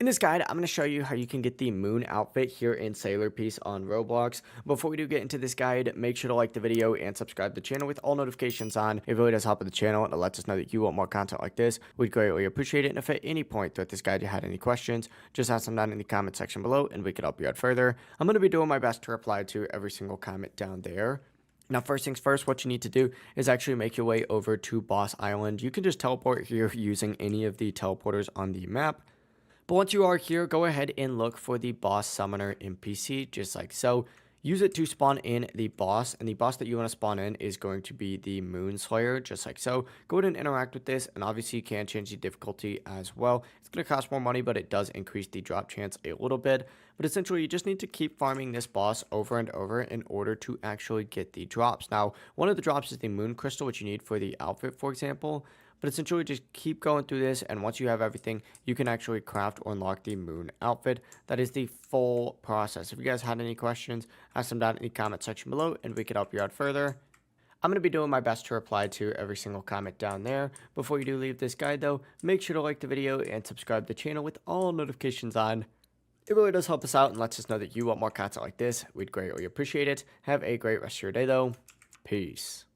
this guide, I'm going to show you how you can get the moon outfit here in Sailor Piece on Roblox. Before we do get into this guide, make sure to like the video and subscribe to the channel with all notifications on. It really does help with the channel and it lets us know that you want more content like this. We'd greatly appreciate it. And if at any point throughout this guide you had any questions, just ask them down in the comment section below and we could help you out further. I'm going to be doing my best to reply to every single comment down there. Now, first things first, what you need to do is actually make your way over to Boss Island. You can just teleport here using any of the teleporters on the map. But once you are here, go ahead and look for the boss summoner NPC, just like so. Use it to spawn in the boss, and the boss that you want to spawn in is going to be the Moon Slayer, just like so. Go ahead and interact with this, and obviously you can change the difficulty as well. It's going to cost more money, but it does increase the drop chance a little bit. But essentially, you just need to keep farming this boss over and over in order to actually get the drops. Now, one of the drops is the Moon Crystal, which you need for the outfit, for example. But essentially, just keep going through this, and once you have everything, you can actually craft or unlock the moon outfit. That is the full process. If you guys had any questions, ask them down in the comment section below, and we could help you out further. I'm going to be doing my best to reply to every single comment down there. Before you do leave this guide, though, make sure to like the video and subscribe to the channel with all notifications on. It really does help us out and lets us know that you want more content like this. We'd greatly appreciate it. Have a great rest of your day, though. Peace.